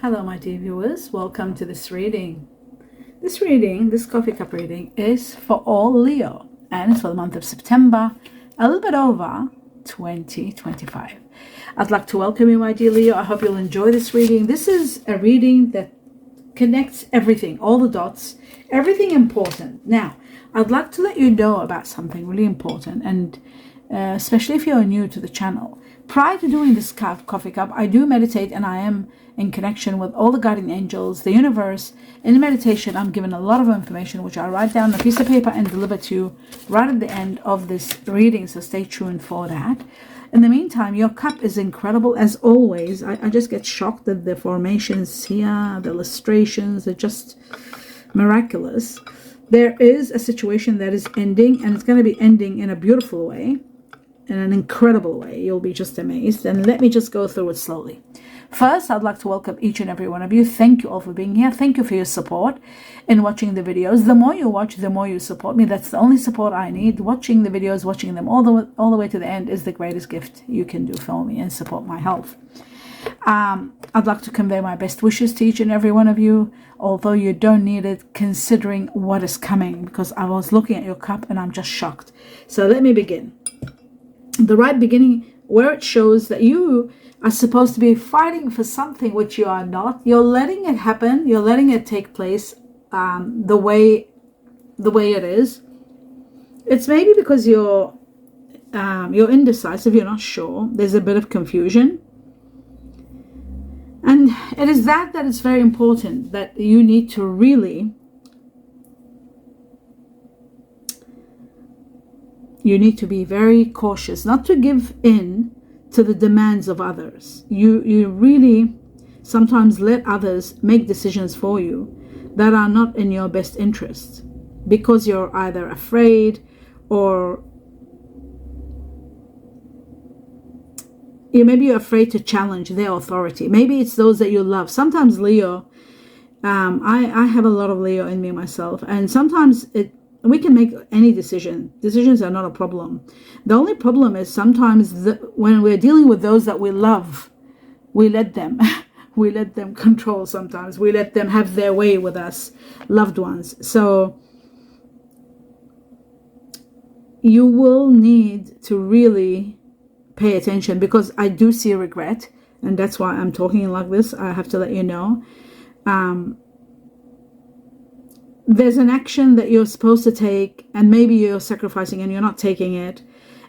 Hello, my dear viewers. Welcome to this reading. This coffee cup reading, is for all Leo, and it's for the month of September, a little bit over 2025. I'd like to welcome you, my dear Leo. I hope you'll enjoy this reading. This is a reading that connects everything, all the dots, everything important. Now, I'd like to let you know about something really important, and especially if you're new to the channel. Prior to doing this coffee cup, I do meditate, and I am in connection with all the guardian angels, the universe. In meditation, I'm given a lot of information, which I write down on a piece of paper and deliver to you right at the end of this reading, so stay tuned for that. In the meantime, your cup is incredible as always. I just get shocked at the formations here, the illustrations are just miraculous. There is a situation that is ending, and it's going to be ending in a beautiful way, in an incredible way. You'll be just amazed. And let me just go through it slowly. First, I'd like to welcome each and every one of you. Thank you all for being here. Thank you for your support in watching the videos. The more you watch, the more you support me. That's the only support I need. Watching the videos, watching them all the way to the end is the greatest gift you can do for me and support my health. I'd like to convey my best wishes to each and every one of you, although you don't need it, considering what is coming, because I was looking at your cup and I'm just shocked. So let me begin. The right beginning, where it shows that you are supposed to be fighting for something which you are not. You're letting it happen. You're letting it take place the way it is. It's maybe because you're indecisive. You're not sure. There's a bit of confusion, and it is that is very important. That you need to really. You need to be very cautious, not to give in to the demands of others. You really sometimes let others make decisions for you that are not in your best interest, because you're either afraid or maybe you're afraid to challenge their authority. Maybe it's those that you love. Sometimes Leo, I have a lot of Leo in me myself, and sometimes we can make any decision. Decisions are not a problem. The only problem is sometimes when we're dealing with those that we love, we let them we let them control. Sometimes we let them have their way with us, loved ones. So you will need to really pay attention, because I do see regret, and that's why I'm talking like this. I have to let you know. There's an action that you're supposed to take, and maybe you're sacrificing and you're not taking it,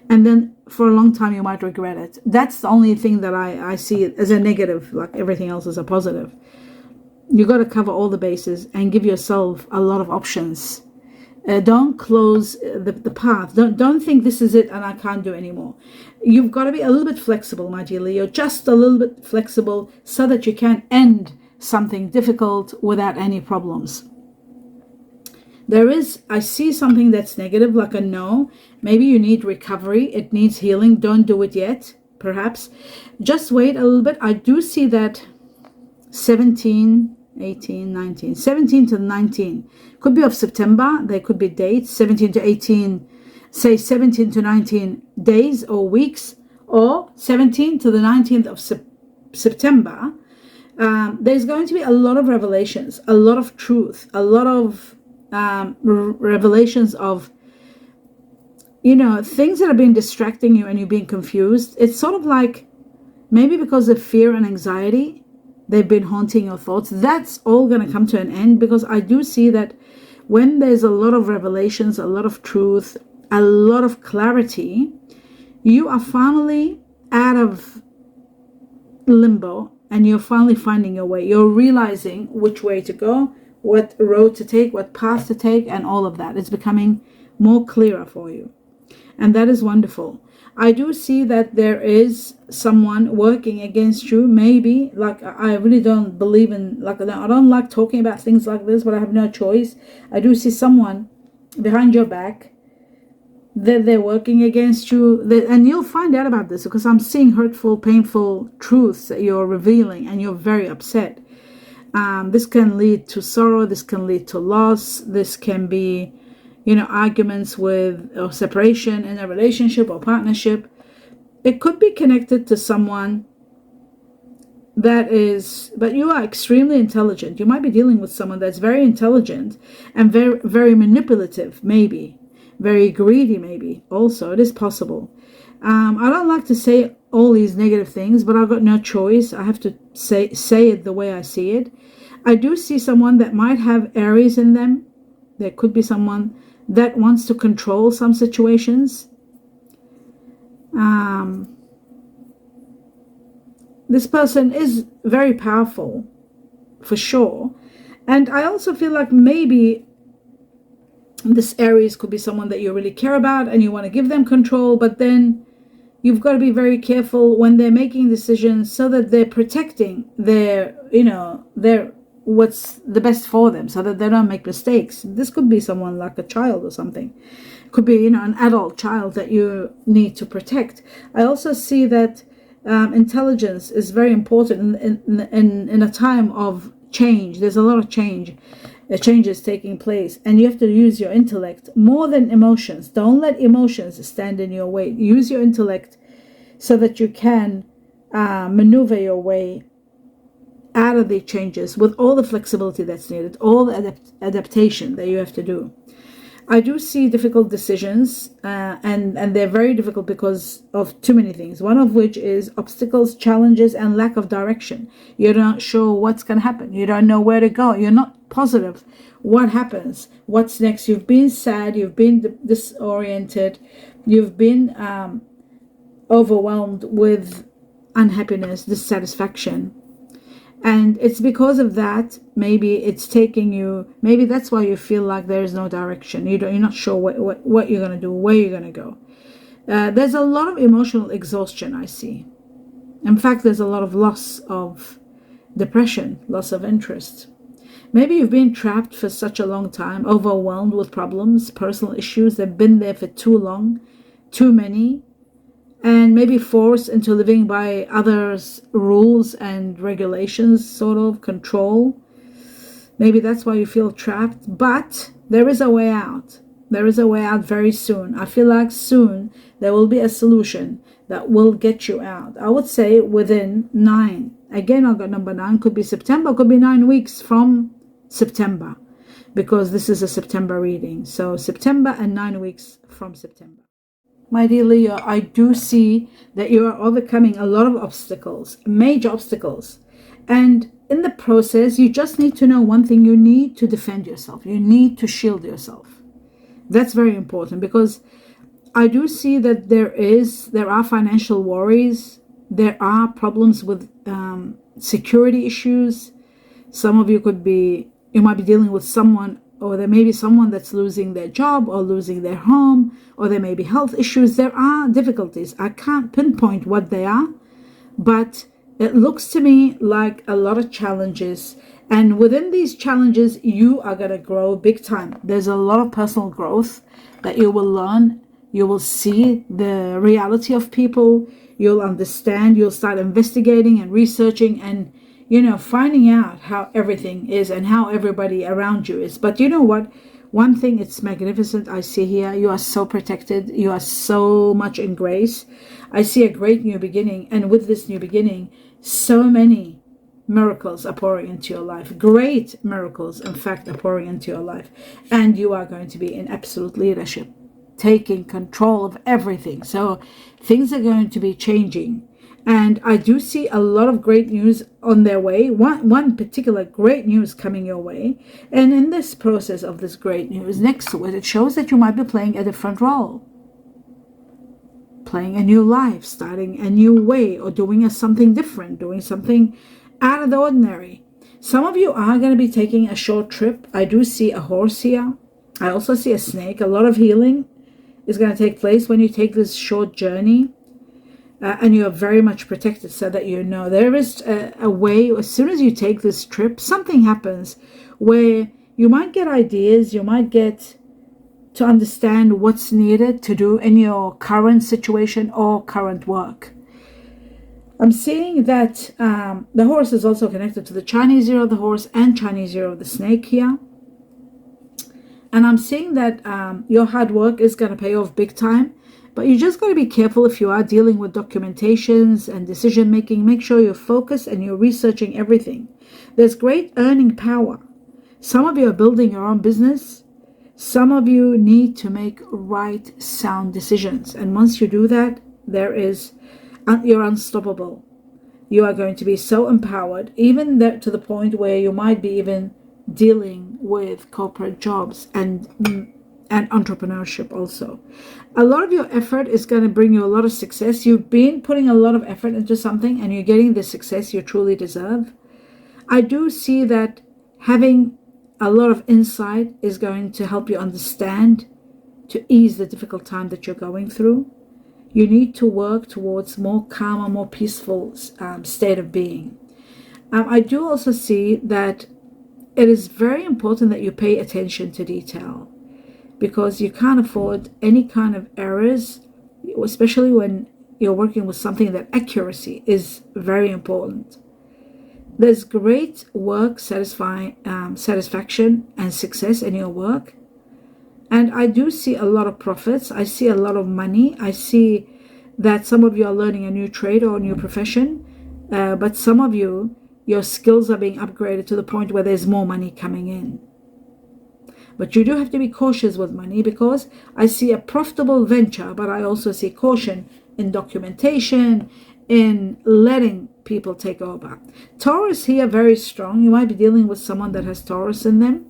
and then for a long time you might regret it. That's the only thing that I see it as a negative, like everything else is a positive. You got to cover all the bases and give yourself a lot of options. Don't close the path. Don't think this is it and I can't do anymore. You've got to be a little bit flexible, my dear Leo, just a little bit flexible, so that you can end something difficult without any problems. I see something that's negative, like a no. Maybe you need recovery. It needs healing. Don't do it yet, perhaps. Just wait a little bit. I do see that 17, 18, 19, 17 to 19. Could be of September. There could be dates, 17 to 18, say 17 to 19 days or weeks, or 17 to the 19th of September. There's going to be a lot of revelations, a lot of truth, a lot of revelations of things that have been distracting you and you're being confused. It's sort of like maybe because of fear and anxiety, they've been haunting your thoughts. That's all going to come to an end, because I do see that when there's a lot of revelations, a lot of truth, a lot of clarity, you are finally out of limbo and you're finally finding your way. You're realizing which way to go, what road to take, what path to take, and all of that. It's becoming more clearer for you, and that is wonderful. I do see that there is someone working against you. Maybe, like, I really don't believe in, like, I don't like talking about things like this, but I have no choice. I do see someone behind your back that they're working against you, and you'll find out about this, because I'm seeing hurtful, painful truths that you're revealing, and you're very upset. This can lead to sorrow. This can lead to loss. This can be, arguments with or separation in a relationship or partnership. It could be connected to someone but you are extremely intelligent. You might be dealing with someone that's very intelligent and very, very manipulative, maybe very greedy, maybe also. It is possible. I don't like to say all these negative things, but I've got no choice. I have to say it the way I see it. I do see someone that might have Aries in them. There could be someone that wants to control some situations. This person is very powerful, for sure. And I also feel like maybe this Aries could be someone that you really care about and you want to give them control, but then you've got to be very careful when they're making decisions so that they're protecting their what's the best for them, so that they don't make mistakes. This could be someone like a child or something. It could be, an adult child that you need to protect. I also see that intelligence is very important in a time of change. There's a lot of changes taking place, and you have to use your intellect more than emotions. Don't let emotions stand in your way. Use your intellect so that you can maneuver your way out of the changes with all the flexibility that's needed, all the adaptation that you have to do. I do see difficult decisions, and they're very difficult because of too many things. One of which is obstacles, challenges, and lack of direction. You're not sure what's going to happen. You don't know where to go. You're not positive what happens, what's next. You've been sad, you've been disoriented, you've been overwhelmed with unhappiness, dissatisfaction. And it's because of that, maybe it's taking you, maybe that's why you feel like there is no direction. You're not sure what you're going to do, where you're going to go. There's a lot of emotional exhaustion, I see. In fact, there's a lot of loss of depression, loss of interest. Maybe you've been trapped for such a long time, overwhelmed with problems, personal issues. They've been there for too long, too many. And maybe forced into living by others' rules and regulations, sort of control. Maybe that's why you feel trapped. But there is a way out. There is a way out very soon. I feel like soon there will be a solution that will get you out. I would say within 9. Again, I've got number 9. Could be September, could be 9 weeks from September, because this is a September reading. So September and 9 weeks from September. My dear Leo, I do see that you are overcoming a lot of obstacles, major obstacles. And in the process, you just need to know one thing. You need to defend yourself. You need to shield yourself. That's very important, because I do see that there are financial worries. There are problems with security issues. Some of you might be dealing with someone, or there may be someone that's losing their job or losing their home, or there may be health issues. There are difficulties. I can't pinpoint what they are, but it looks to me like a lot of challenges. And within these challenges, you are going to grow big time. There's a lot of personal growth that you will learn. You will see the reality of people. You'll understand. You'll start investigating and researching and finding out how everything is and how everybody around you is. But you know what? One thing, it's magnificent. I see here, you are so protected. You are so much in grace. I see a great new beginning. And with this new beginning, so many miracles are pouring into your life. Great miracles, in fact, are pouring into your life. And you are going to be in absolute leadership, taking control of everything. So things are going to be changing. And I do see a lot of great news on their way. One particular great news coming your way. And in this process of this great news, next to it, it shows that you might be playing a different role. Playing a new life, starting a new way, or doing something different, doing something out of the ordinary. Some of you are going to be taking a short trip. I do see a horse here. I also see a snake. A lot of healing is going to take place when you take this short journey. And you are very much protected, so that there is a way. As soon as you take this trip, something happens where you might get ideas, you might get to understand what's needed to do in your current situation or current work. I'm seeing that the horse is also connected to the Chinese year of the horse and Chinese year of the snake here. And I'm seeing that your hard work is going to pay off big time. But you just got to be careful if you are dealing with documentations and decision making. Make sure you're focused and you're researching everything. There's great earning power. Some of you are building your own business. Some of you need to make right, sound decisions. And once you do that, you're unstoppable. You are going to be so empowered, even to the point where you might be even dealing with corporate jobs and entrepreneurship also. A lot of your effort is going to bring you a lot of success. You've been putting a lot of effort into something and you're getting the success you truly deserve. I do see that having a lot of insight is going to help you understand, to ease the difficult time that you're going through. You need to work towards more calmer, more peaceful state of being. I do also see that it is very important that you pay attention to detail, because you can't afford any kind of errors, especially when you're working with something that accuracy is very important. There's great work satisfaction and success in your work. And I do see a lot of profits. I see a lot of money. I see that some of you are learning a new trade or a new profession. But some of you, your skills are being upgraded to the point where there's more money coming in. But you do have to be cautious with money, because I see a profitable venture, but I also see caution in documentation, in letting people take over. Taurus here, very strong. You might be dealing with someone that has Taurus in them.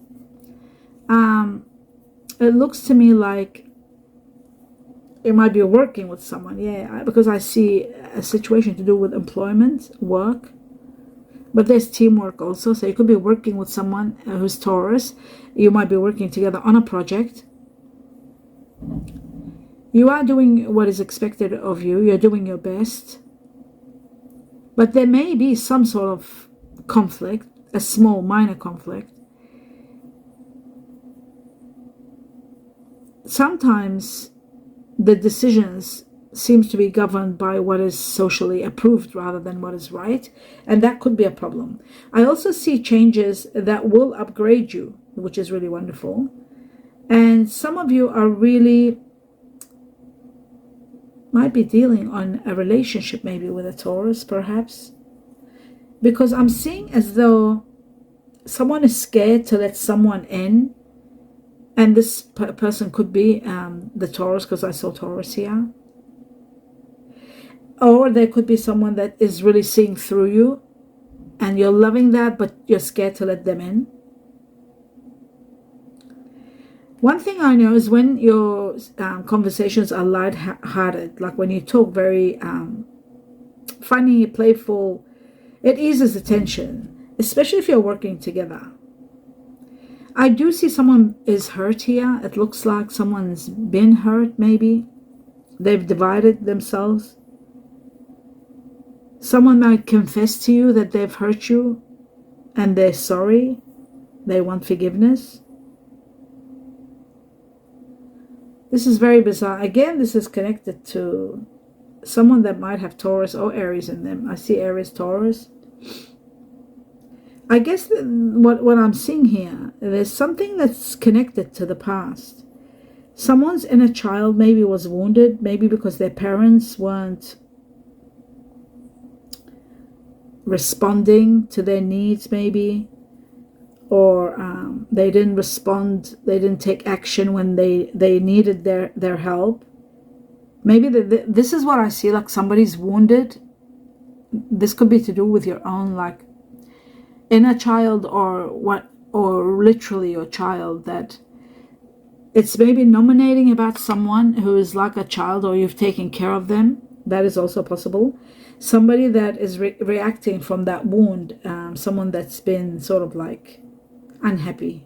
It looks to me like you might be working with someone, because I see a situation to do with employment, work. But there's teamwork also. So you could be working with someone who's Taurus. You might be working together on a project. You are doing what is expected of you. You're doing your best. But there may be some sort of conflict, a small, minor conflict. Sometimes the decisions seems to be governed by what is socially approved rather than what is right, and that could be a problem. I also see changes that will upgrade you, which is really wonderful. And some of you are might be dealing on a relationship, maybe with a Taurus, perhaps, because I'm seeing as though someone is scared to let someone in, and this person could be the Taurus, because I saw Taurus here. Or there could be someone that is really seeing through you and you're loving that, but you're scared to let them in. One thing I know is when your conversations are light-hearted, like when you talk very funny, playful, it eases the tension, especially if you're working together. I do see someone is hurt here. It looks like someone's been hurt, maybe. They've divided themselves. Someone might confess to you that they've hurt you and they're sorry. They want forgiveness. This is very bizarre. Again, this is connected to someone that might have Taurus or Aries in them. I see Aries, Taurus. I guess what I'm seeing here, there's something that's connected to the past. Someone's inner child maybe was wounded, maybe because their parents weren't responding to their needs, maybe, or they didn't respond, they didn't take action when they needed their help. Maybe this is what I see, like somebody's wounded. This could be to do with your own like inner child, or literally your child, that it's maybe nominating about someone who is like a child, or you've taken care of them. That is also possible. Somebody that is reacting from that wound, someone that's been sort of like unhappy.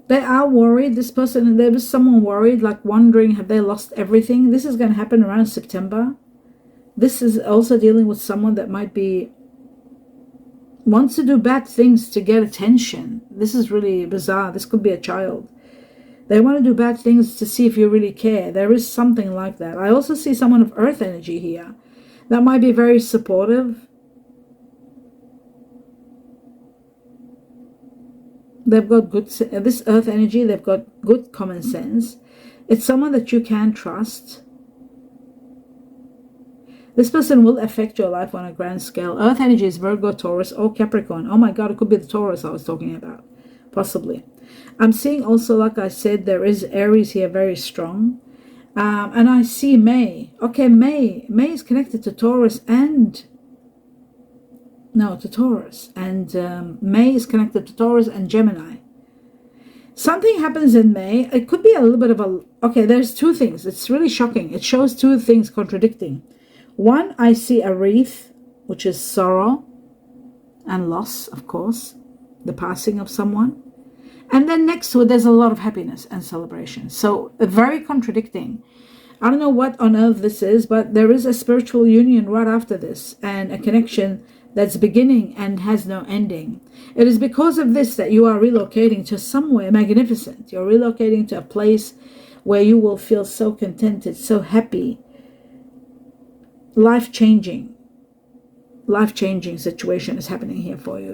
They are worried, this person, and there was someone worried, like wondering, have they lost everything? This is going to happen around September. This is also dealing with someone that might be wants to do bad things to get attention. This is really bizarre. This could be a child. They want to do bad things to see if you really care. There is something like that. I also see someone of earth energy here that might be very supportive. They've got good, this earth energy, they've got good common sense. It's someone that you can trust. This person will affect your life on a grand scale. Earth energy is Virgo, Taurus, or Capricorn. Oh my God, it could be the Taurus I was talking about. Possibly. I'm seeing also, like I said, there is Aries here very strong. And I see May. Okay, May is connected to Taurus and... No, to Taurus. And May is connected to Taurus and Gemini. Something happens in May. It could be a little bit of a... Okay, there's two things. It's really shocking. It shows two things contradicting. One, I see a wreath, which is sorrow and loss, of course, the passing of someone. And then next to it, there's a lot of happiness and celebration. So very contradicting. I don't know what on earth this is, but there is a spiritual union right after this and a connection that's beginning and has no ending. It is because of this that you are relocating to somewhere magnificent. You're relocating to a place where you will feel so contented, so happy, life-changing situation is happening here for you.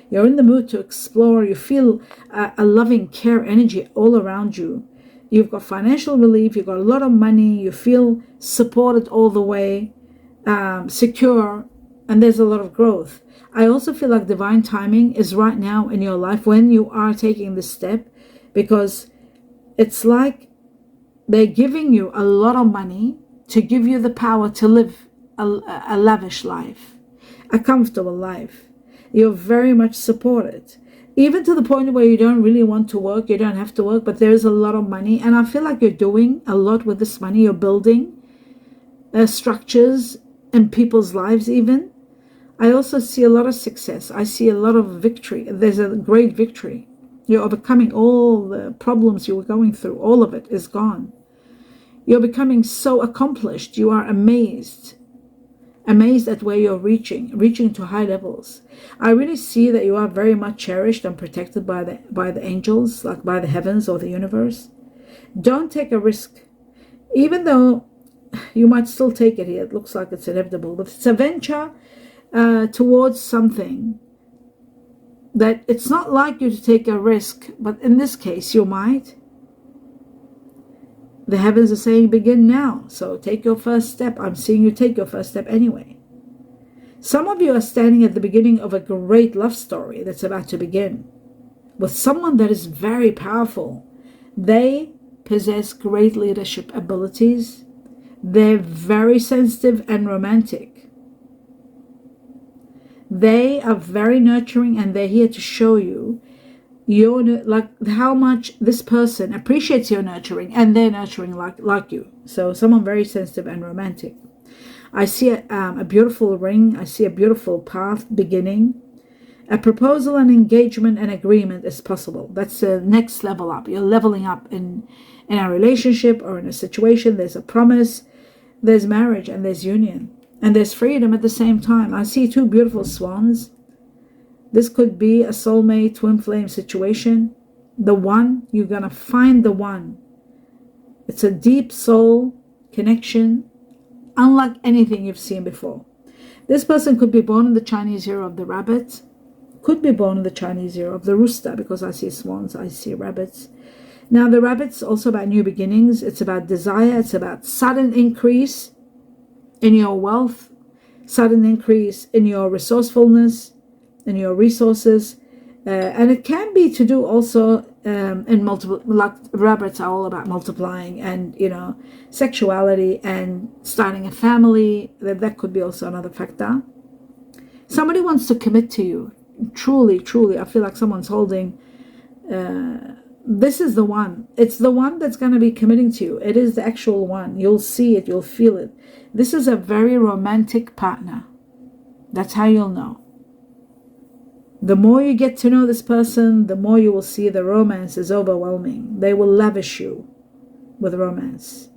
You're in the mood to explore. You feel a loving care energy all around you. You've got financial relief. You've got a lot of money. You feel supported all the way, secure, and there's a lot of growth. I also feel like divine timing is right now in your life when you are taking this step, because it's like they're giving you a lot of money to give you the power to live a lavish life, a comfortable life. You're very much supported, even to the point where you don't really want to work. You don't have to work, but there's a lot of money, and I feel like you're doing a lot with this money. You're building structures in people's lives even. I also see a lot of success. I see a lot of victory. There's a great victory. You're overcoming all the problems you were going through. All of it is gone. You're becoming so accomplished. You are amazed at where you're reaching to high levels. I really see that you are very much cherished and protected by the angels, like by the heavens or the universe. Don't take a risk, even though you might still take it here. It looks like it's inevitable, but it's a venture towards something that it's not like you to take a risk, but in this case you might. The heavens are saying begin now, so take your first step. I'm seeing you take your first step anyway. Some of you are standing at the beginning of a great love story that's about to begin with someone that is very powerful. They possess great leadership abilities. They're very sensitive and romantic. They are very nurturing, and they're here to show you like how much this person appreciates your nurturing, and they're nurturing like you. So someone very sensitive and romantic. I see a beautiful ring. I see a beautiful path beginning. A proposal and engagement and agreement is possible. That's the next level up. You're leveling up in a relationship or in a situation. There's a promise, there's marriage, and there's union, and there's freedom at the same time. I see two beautiful swans. This could be a soulmate, twin flame situation. The one, you're going to find the one. It's a deep soul connection, unlike anything you've seen before. This person could be born in the Chinese year of the rabbit, could be born in the Chinese year of the rooster, because I see swans, I see rabbits. Now, the rabbit's also about new beginnings. It's about desire. It's about sudden increase in your wealth, sudden increase in your resourcefulness, in your resources, and it can be to do also in multiple, like rabbits are all about multiplying and sexuality and starting a family. That could be also another factor. Somebody wants to commit to you, truly I feel like someone's holding this is the one. It's the one that's going to be committing to you. It is the actual one. You'll see it, you'll feel it. This is a very romantic partner. That's how you'll know. The more you get to know this person, the more you will see the romance is overwhelming. They will lavish you with romance.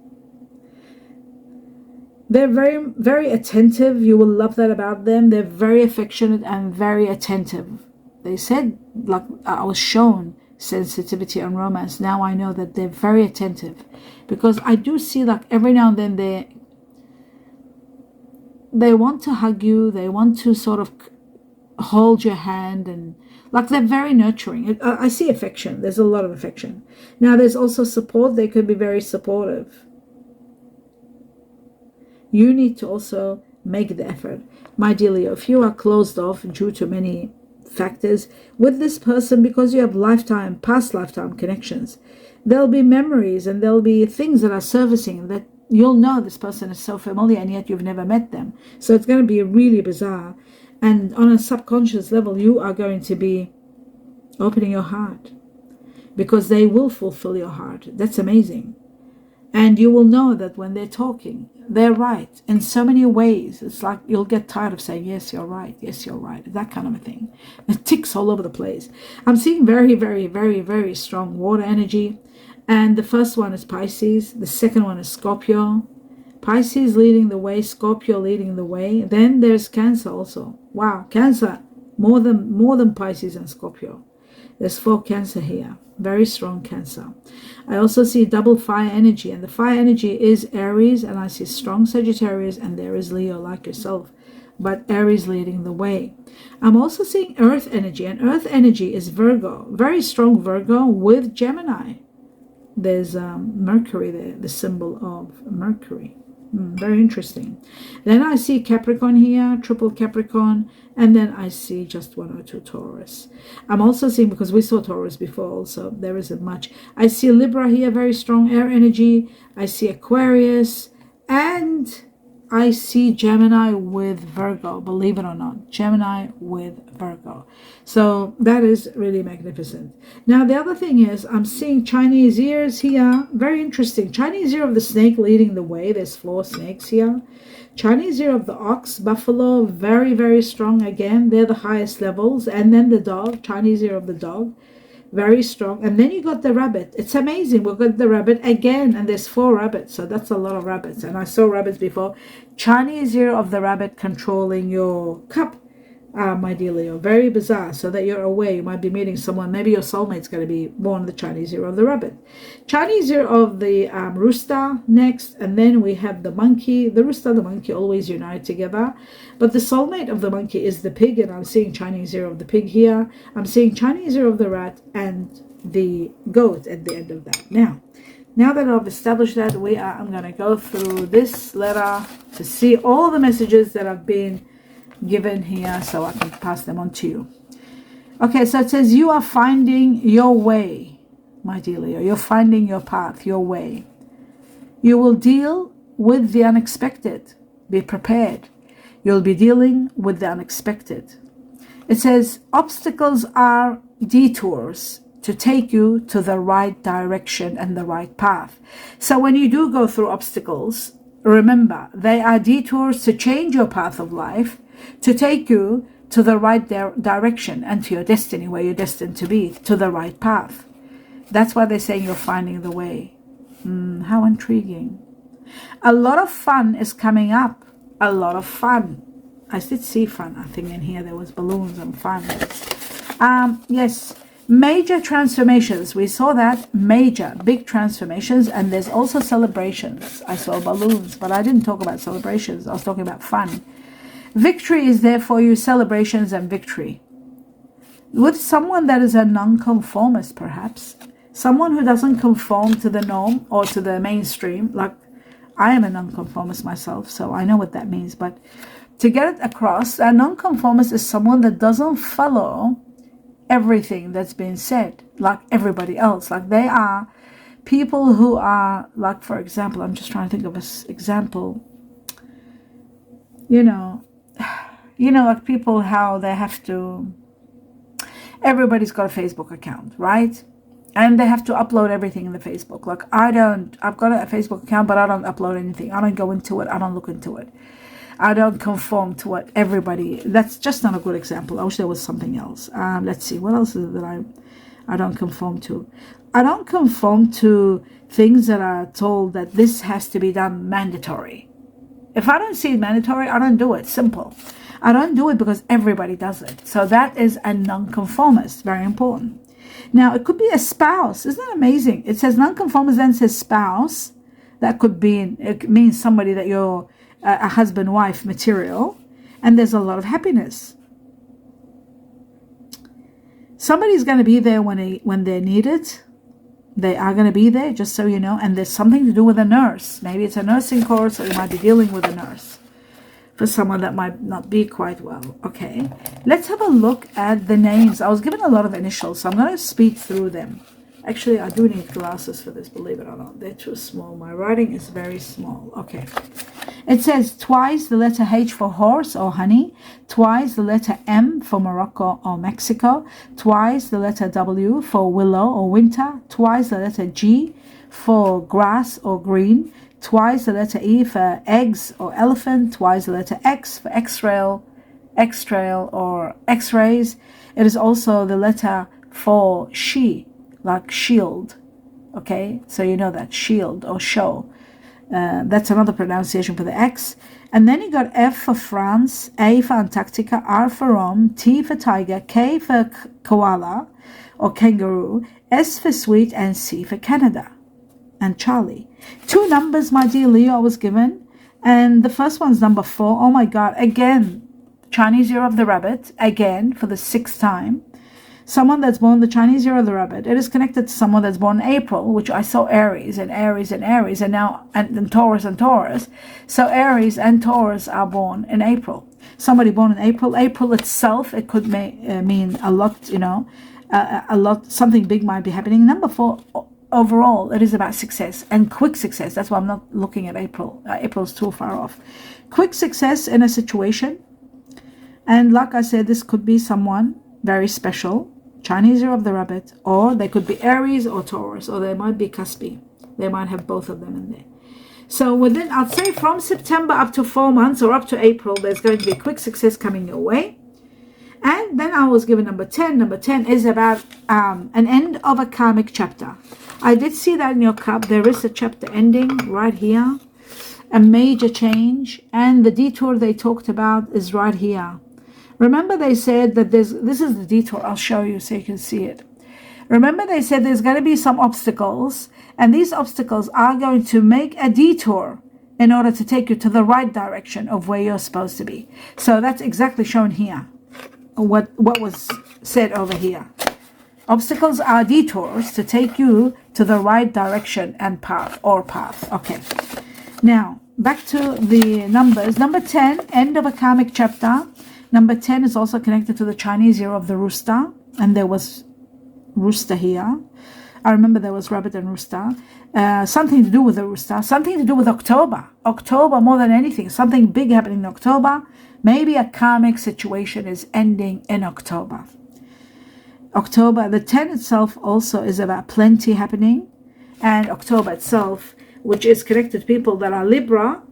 They're very, very attentive. You will love that about them. They're very affectionate and very attentive. They said, like I was shown sensitivity and romance. Now I know that they're very attentive, because I do see like every now and then they want to hug you. They want to sort of hold your hand, and like they're very nurturing. I see affection. There's a lot of affection. Now there's also support. They could be very supportive. You need to also make the effort. My dear Leo, if you are closed off due to many factors with this person because you have past lifetime connections, there'll be memories and there'll be things that are surfacing that you'll know this person is so familiar and yet you've never met them. So it's going to be really bizarre. And on a subconscious level, you are going to be opening your heart because they will fulfill your heart. That's amazing. And you will know that when they're talking, they're right in so many ways. It's like you'll get tired of saying, yes, you're right. Yes, you're right. That kind of a thing. It ticks all over the place. I'm seeing very, very, very, very strong water energy. And the first one is Pisces. The second one is Scorpio. Pisces leading the way, Scorpio leading the way. Then there's Cancer also. Wow, Cancer, more than Pisces and Scorpio. There's 4 Cancer here. Very strong Cancer. I also see double fire energy, and the fire energy is Aries, and I see strong Sagittarius, and there is Leo like yourself, but Aries leading the way. I'm also seeing earth energy, and earth energy is Virgo, very strong Virgo with Gemini. There's Mercury there, the symbol of Mercury. Very interesting. Then I see Capricorn here, triple Capricorn, and then I see just 1 or 2 Taurus. I'm also seeing, because we saw Taurus before also, there isn't much. I see Libra here, very strong air energy. I see Aquarius, and I see Gemini with Virgo, believe it or not. Gemini with Virgo. So that is really magnificent. Now, the other thing is I'm seeing Chinese ears here. Very interesting. Chinese ear of the snake leading the way. There's 4 snakes here. Chinese ear of the ox, buffalo, very, very strong again. They're the highest levels. And then the dog, Chinese ear of the dog. Very strong. And then you got the rabbit. It's amazing. We've got the rabbit again, and there's 4 rabbits, so that's a lot of rabbits. And I saw rabbits before. Chinese ear of the rabbit controlling your cup, my dear Leo. Very bizarre. So that you're aware, you might be meeting someone. Maybe your soulmate's going to be born the Chinese ear of the rabbit. Chinese ear of the rooster next, and then we have the monkey. The rooster, the monkey always unite together. But the soulmate of the monkey is the pig, and I'm seeing Chinese ear of the pig here. I'm seeing Chinese ear of the rat and the goat at the end of that. Now that I've established that, I'm going to go through this letter to see all the messages that have been given here so I can pass them on to you. Okay, so it says you are finding your way, my dear Leo. You're finding your path, your way. You will deal with the unexpected. Be prepared. You'll be dealing with the unexpected. It says obstacles are detours to take you to the right direction and the right path. So when you do go through obstacles, remember, they are detours to change your path of life, to take you to the right direction and to your destiny, where you're destined to be, to the right path. That's why they're saying you're finding the way. How intriguing. A lot of fun is coming up. A lot of fun. I did see fun. I think in here there was balloons and fun. Yes. Major transformations. We saw that. Major, big transformations. And there's also celebrations. I saw balloons, but I didn't talk about celebrations. I was talking about fun. Victory is there for you. Celebrations and victory. With someone that is a nonconformist, perhaps. Someone who doesn't conform to the norm or to the mainstream. Like, I am a nonconformist myself, so I know what that means. But to get it across, a nonconformist is someone that doesn't follow everything that's been said, like everybody else. Like, they are people who are, like, for example, I'm just trying to think of an example. Like people, how they have to, everybody's got a Facebook account, right? And they have to upload everything in the Facebook. Like, I've got a Facebook account, but I don't upload anything. I don't go into it. I don't look into it. I don't conform to what everybody, that's just not a good example. I wish there was something else. Let's see, what else is it that I don't conform to? I don't conform to things that are told that this has to be done mandatory. If I don't see it mandatory, I don't do it. Simple. I don't do it because everybody does it. So that is a nonconformist. Very important. Now, it could be a spouse. Isn't that amazing? It says nonconformist, then says spouse. That could be, it means somebody that you're a husband-wife material. And there's a lot of happiness. Somebody's going to be there when they're needed. They are going to be there, just so you know. And there's something to do with a nurse. Maybe it's a nursing course, or you might be dealing with a nurse for someone that might not be quite well. Okay, let's have a look at the names. I was given a lot of initials, so I'm going to speed through them. Actually, I do need glasses for this, believe it or not. They're too small. My writing is very small. Okay. It says twice the letter H for horse or honey, twice the letter M for Morocco or Mexico, twice the letter W for willow or winter, twice the letter G for grass or green, twice the letter E for eggs or elephant, twice the letter X for X-trail or X-rays. It is also the letter for she, like shield. Okay, so you know that, shield or show. That's another pronunciation for the X. And then you got F for France, A for Antarctica, R for Rome, T for tiger, K for koala or kangaroo, S for sweet, and C for Canada and Charlie. 2 numbers, my dear Leo, I was given. And the first one's number 4. Oh my God, again, Chinese year of the rabbit, again, for the 6th time. Someone that's born the Chinese year of the rabbit, it is connected to someone that's born in April, which I saw Aries and Aries and Aries, and now and Taurus and Taurus. So Aries and Taurus are born in April. Somebody born in April. April itself, it could mean a lot, you know, a lot, something big might be happening. Number 4, overall, it is about success and quick success. That's why I'm not looking at April. April's too far off. Quick success in a situation. And like I said, this could be someone very special, Chinese year of the rabbit, or they could be Aries or Taurus, or they might be Cuspi. They might have both of them in there. So within, I'd say from September up to 4 months or up to April, there's going to be quick success coming your way. And then I was given number 10. Number 10 is about an end of a karmic chapter. I did see that in your cup. There is a chapter ending right here, a major change, and the detour they talked about is right here. Remember they said that this is the detour. I'll show you so you can see it. Remember they said there's going to be some obstacles, and these obstacles are going to make a detour in order to take you to the right direction of where you're supposed to be. So that's exactly shown here, what was said over here. Obstacles are detours to take you to the right direction and path. Okay. Now, back to the numbers. Number 10, end of a karmic chapter. Number 10 is also connected to the Chinese year of the rooster, and there was rooster here. I remember there was rabbit and rooster. Something to do with the rooster, something to do with October. October more than anything, something big happening in October. Maybe a karmic situation is ending in October. October, the 10 itself also is about plenty happening, and October itself, which is connected to people that are Libra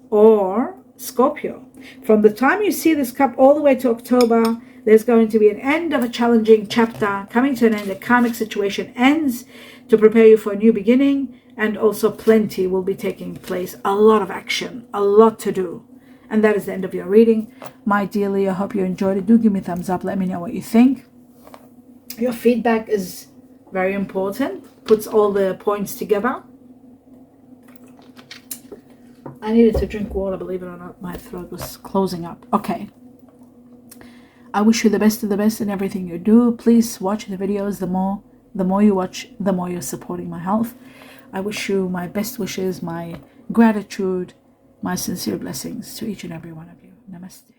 or Scorpio. From the time you see this cup all the way to October, there's going to be an end of a challenging chapter coming to an end. A karmic situation ends to prepare you for a new beginning, and also plenty will be taking place. A lot of action, a lot to do. And that is the end of your reading. My dear Leo, I hope you enjoyed it. Do give me a thumbs up. Let me know what you think. Your feedback is very important. Puts all the points together. I needed to drink water, believe it or not. My throat was closing up. Okay. I wish you the best of the best in everything you do. Please watch the videos. The more you watch, the more you're supporting my health. I wish you my best wishes, my gratitude, my sincere blessings to each and every one of you. Namaste.